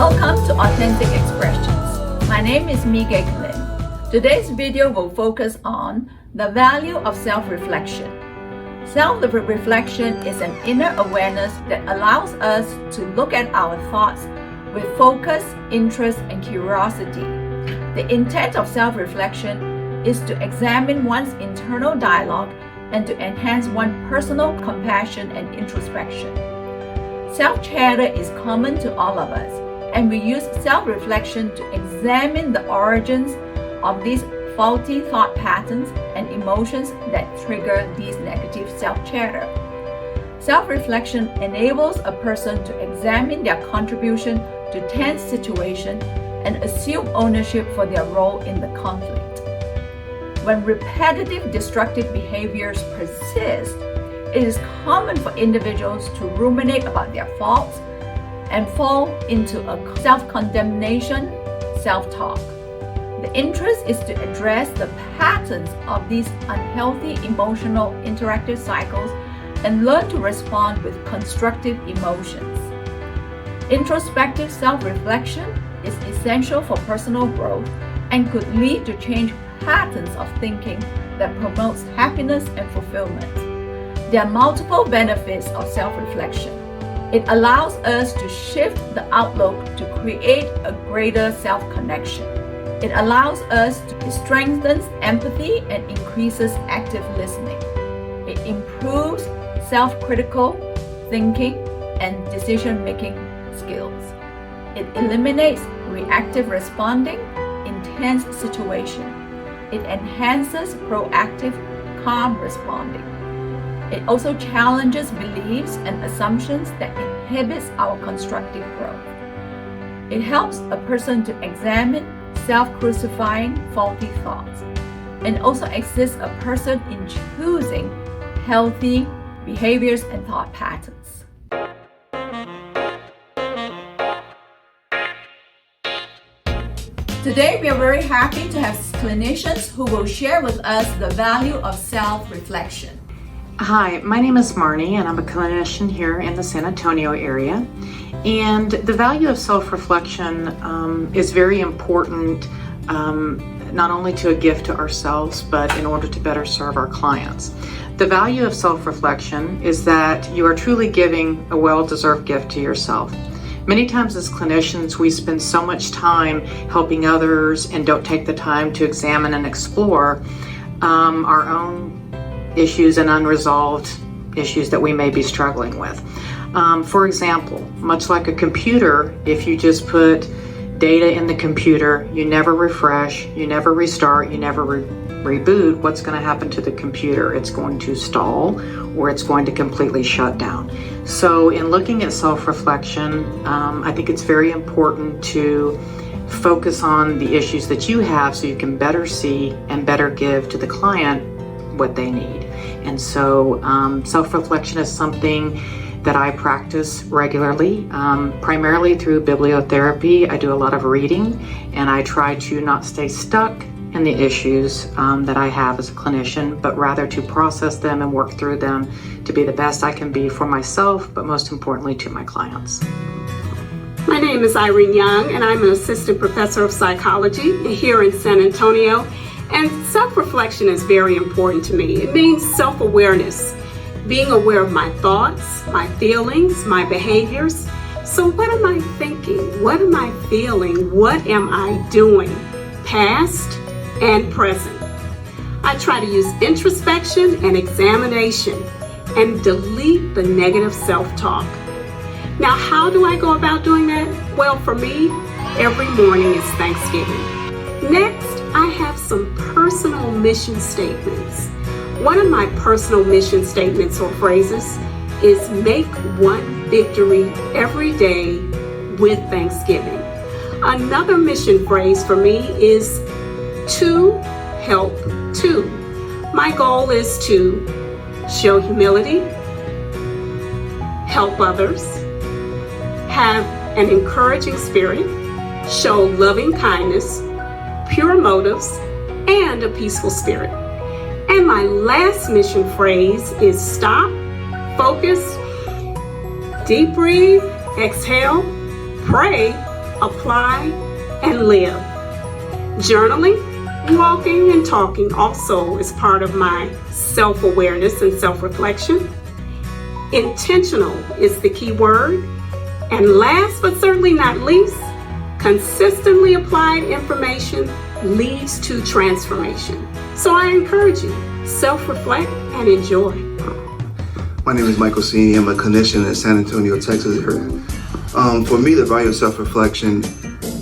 Welcome to Authentic Expressions. My name is Mige Lin. Today's video will focus on the value of self-reflection. Self-reflection is an inner awareness that allows us to look at our thoughts with focus, interest, and curiosity. The intent of self-reflection is to examine one's internal dialogue and to enhance one's personal compassion and introspection. Self-chatter is common to all of us, and we use self-reflection to examine the origins of these faulty thought patterns and emotions that trigger these negative self-chatter. Self-reflection enables a person to examine their contribution to tense situation and assume ownership for their role in the conflict. When repetitive destructive behaviors persist, it is common for individuals to ruminate about their faults and fall into a self-condemnation, self-talk. The interest is to address the patterns of these unhealthy emotional interactive cycles and learn to respond with constructive emotions. Introspective self-reflection is essential for personal growth and could lead to change patterns of thinking that promotes happiness and fulfillment. There are multiple benefits of self-reflection. It allows us to shift the outlook to create a greater self-connection. It allows us to strengthen empathy and increases active listening. It improves self-critical thinking and decision-making skills. It eliminates reactive responding in tense situations. It enhances proactive, calm responding. It also challenges beliefs and assumptions that inhibits our constructive growth. It helps a person to examine self-crucifying faulty thoughts and also assists a person in choosing healthy behaviors and thought patterns. Today, we are very happy to have clinicians who will share with us the value of self-reflection. Hi, my name is Marnie, and I'm a clinician here in the San Antonio area. And the value of self-reflection is very important, not only to a gift to ourselves, but in order to better serve our clients. The value of self-reflection is that you are truly giving a well-deserved gift to yourself. Many times as clinicians, we spend so much time helping others and don't take the time to examine and explore our own issues and unresolved issues that we may be struggling with. For example, much like a computer, if you just put data in the computer, you never refresh, you never restart, you never reboot, what's going to happen to the computer? It's going to stall or it's going to completely shut down. So in looking at self-reflection, I think it's very important to focus on the issues that you have so you can better see and better give to the client what they need. And so self-reflection is something that I practice regularly, primarily through bibliotherapy. I do a lot of reading, and I try to not stay stuck in the issues that I have as a clinician, but rather to process them and work through them to be the best I can be for myself, but most importantly to my clients. My name is Irene Young, and I'm an assistant professor of psychology here in San Antonio. And self-reflection is very important to me. It means self-awareness, being aware of my thoughts, my feelings, my behaviors. So what am I thinking? What am I feeling? What am I doing? Past and present. I try to use introspection and examination and delete the negative self-talk. Now, how do I go about doing that? Well, for me, every morning is Thanksgiving. Next, I have some personal mission statements. One of my personal mission statements or phrases is make one victory every day with Thanksgiving. Another mission phrase for me is to help two. My goal is to show humility, help others, have an encouraging spirit, show loving kindness, pure motives, and a peaceful spirit. And my last mission phrase is stop, focus, deep breathe, exhale, pray, apply, and live. Journaling, walking, and talking also is part of my self-awareness and self-reflection. Intentional is the key word. And last but certainly not least, consistently applied information leads to transformation. So I encourage you, self-reflect and enjoy. My name is Michael Cini. I'm a clinician in the San Antonio, Texas area. For me, the value of self-reflection,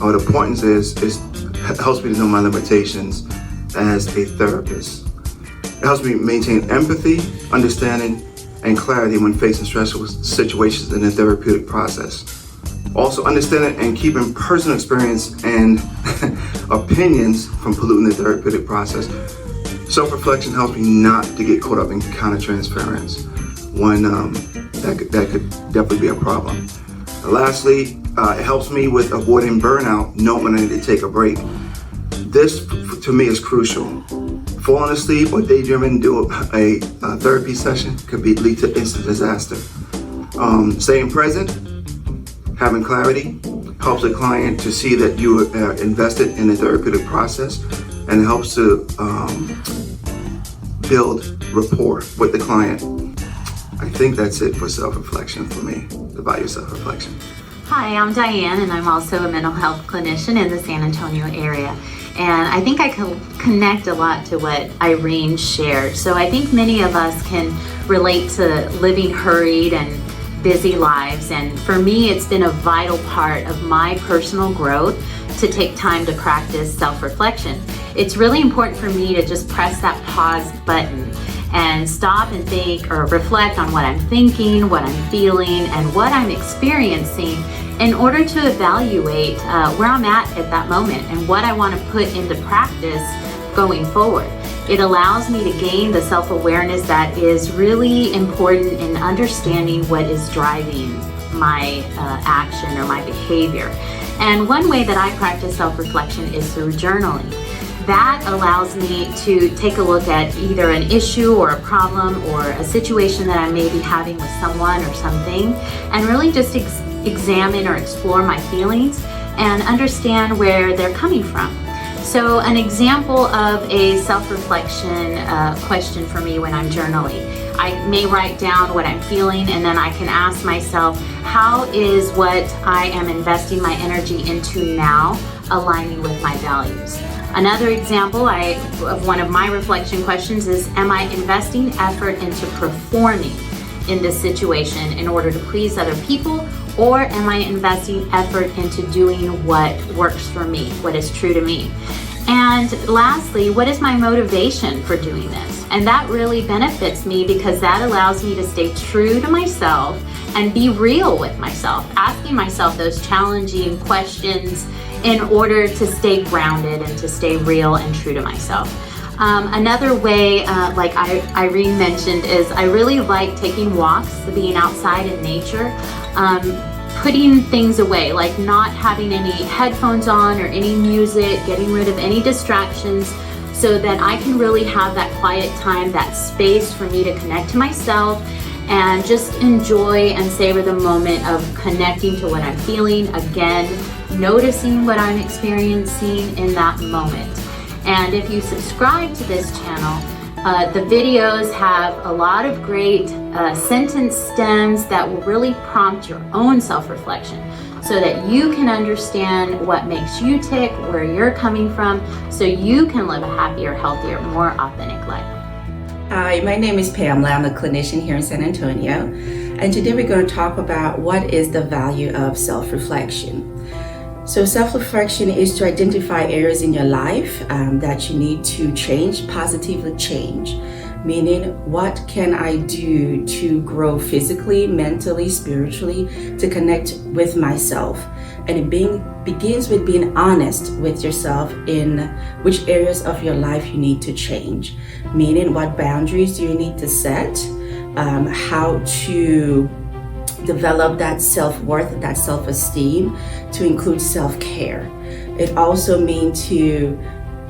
or the importance is it helps me to know my limitations as a therapist. It helps me maintain empathy, understanding, and clarity when facing stressful situations in the therapeutic process. Also, understanding and keeping personal experience and opinions from polluting the therapeutic process. Self-reflection helps me not to get caught up in countertransference when that could definitely be a problem. Lastly, it helps me with avoiding burnout, knowing when I need to take a break. This, to me, is crucial. Falling asleep or daydreaming during a therapy session could lead to instant disaster. Staying present, having clarity, helps the client to see that you are invested in the therapeutic process, and it helps to build rapport with the client. I think that's it for self-reflection for me, the value of self-reflection. Hi, I'm Diane, and I'm also a mental health clinician in the San Antonio area. And I think I can connect a lot to what Irene shared. So I think many of us can relate to living hurried and busy lives. And for me, it's been a vital part of my personal growth to take time to practice self-reflection. It's really important for me to just press that pause button and stop and think or reflect on what I'm thinking, what I'm feeling, and what I'm experiencing in order to evaluate where I'm at that moment and what I want to put into practice going forward. It allows me to gain the self-awareness that is really important in understanding what is driving my action or my behavior. And one way that I practice self-reflection is through journaling. That allows me to take a look at either an issue or a problem or a situation that I may be having with someone or something, and really just examine or explore my feelings and understand where they're coming from. So an example of a self-reflection question for me when I'm journaling, I may write down what I'm feeling, and then I can ask myself, how is what I am investing my energy into now aligning with my values? Another example of one of my reflection questions is, am I investing effort into performing in this situation in order to please other people, or am I investing effort into doing what works for me, what is true to me? And lastly, what is my motivation for doing this? And that really benefits me because that allows me to stay true to myself and be real with myself, asking myself those challenging questions in order to stay grounded and to stay real and true to myself. Another way, like Irene mentioned, is I really like taking walks, being outside in nature, putting things away, like not having any headphones on or any music, getting rid of any distractions, so that I can really have that quiet time, that space for me to connect to myself and just enjoy and savor the moment of connecting to what I'm feeling, again, noticing what I'm experiencing in that moment. And if you subscribe to this channel, the videos have a lot of great sentence stems that will really prompt your own self-reflection so that you can understand what makes you tick, where you're coming from, so you can live a happier, healthier, more authentic life. Hi, my name is Pamela. I'm a clinician here in San Antonio, and today we're going to talk about what is the value of self-reflection. So self-reflection is to identify areas in your life that you need to change, positively change, meaning what can I do to grow physically, mentally, spiritually, to connect with myself. And it begins with being honest with yourself in which areas of your life you need to change, meaning what boundaries do you need to set, how to develop that self-worth, that self-esteem, to include self-care. It also means to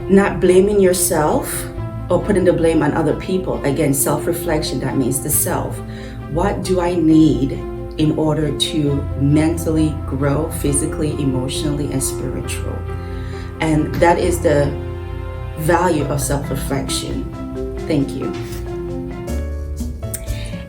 not blaming yourself or putting the blame on other people. Again, self-reflection, that means the self. What do I need in order to mentally grow physically, emotionally, and spiritual. And that is the value of self-reflection. Thank you.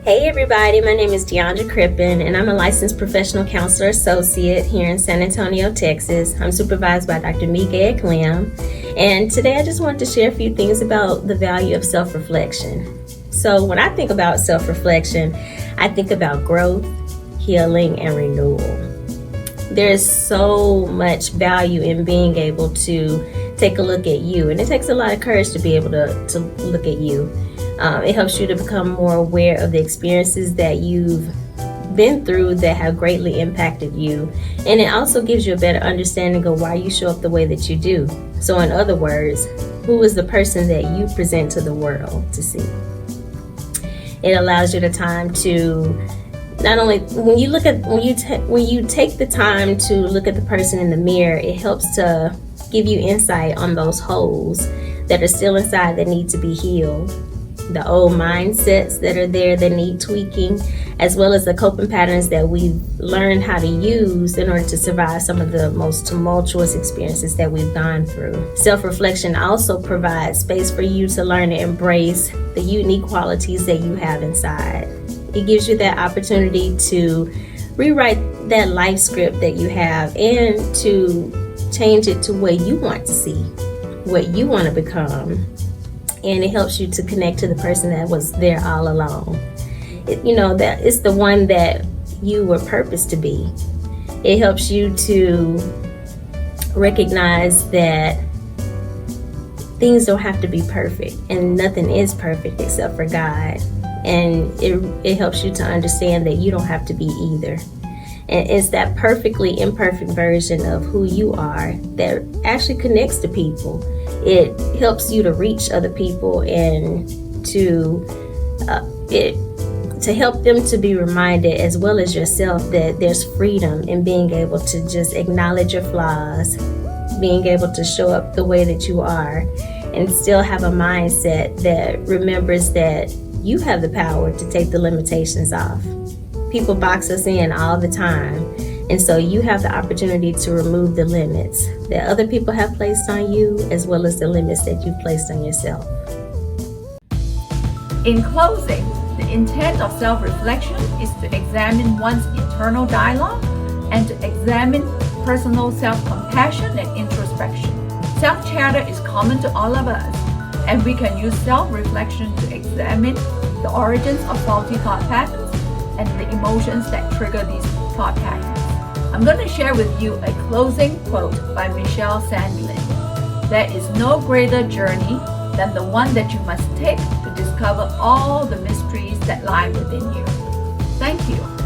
Hey everybody, my name is Deandra Crippen and I'm a licensed professional counselor associate here in San Antonio, Texas. I'm supervised by Dr. Miguel Clem, and today I just wanted to share a few things about the value of self-reflection. So when I think about self-reflection, I think about growth, healing, and renewal. There's so much value in being able to take a look at you, and it takes a lot of courage to be able to look at you. It helps you to become more aware of the experiences that you've been through that have greatly impacted you. And it also gives you a better understanding of why you show up the way that you do. So in other words, who is the person that you present to the world to see? It allows you the time to not only, when you take the time to look at the person in the mirror, it helps to give you insight on those holes that are still inside that need to be healed. The old mindsets that are there that need tweaking, as well as the coping patterns that we've learned how to use in order to survive some of the most tumultuous experiences that we've gone through. Self-reflection also provides space for you to learn to embrace the unique qualities that you have inside. It gives you that opportunity to rewrite that life script that you have and to change it to what you want to see, what you want to become. And it helps you to connect to the person that was there all along. That it's the one that you were purposed to be. It helps you to recognize that things don't have to be perfect, and nothing is perfect except for God. And it helps you to understand that you don't have to be either. And it's that perfectly imperfect version of who you are that actually connects to people. It helps you to reach other people and to help them to be reminded, as well as yourself, that there's freedom in being able to just acknowledge your flaws, being able to show up the way that you are, and still have a mindset that remembers that you have the power to take the limitations off. People box us in all the time, and so you have the opportunity to remove the limits that other people have placed on you, as well as the limits that you've placed on yourself. In closing, the intent of self-reflection is to examine one's internal dialogue and to examine personal self-compassion and introspection. Self-chatter is common to all of us, and we can use self-reflection to examine the origins of faulty thought patterns and the emotions that trigger these thought patterns. I'm going to share with you a closing quote by Michelle Sandlin. There is no greater journey than the one that you must take to discover all the mysteries that lie within you. Thank you.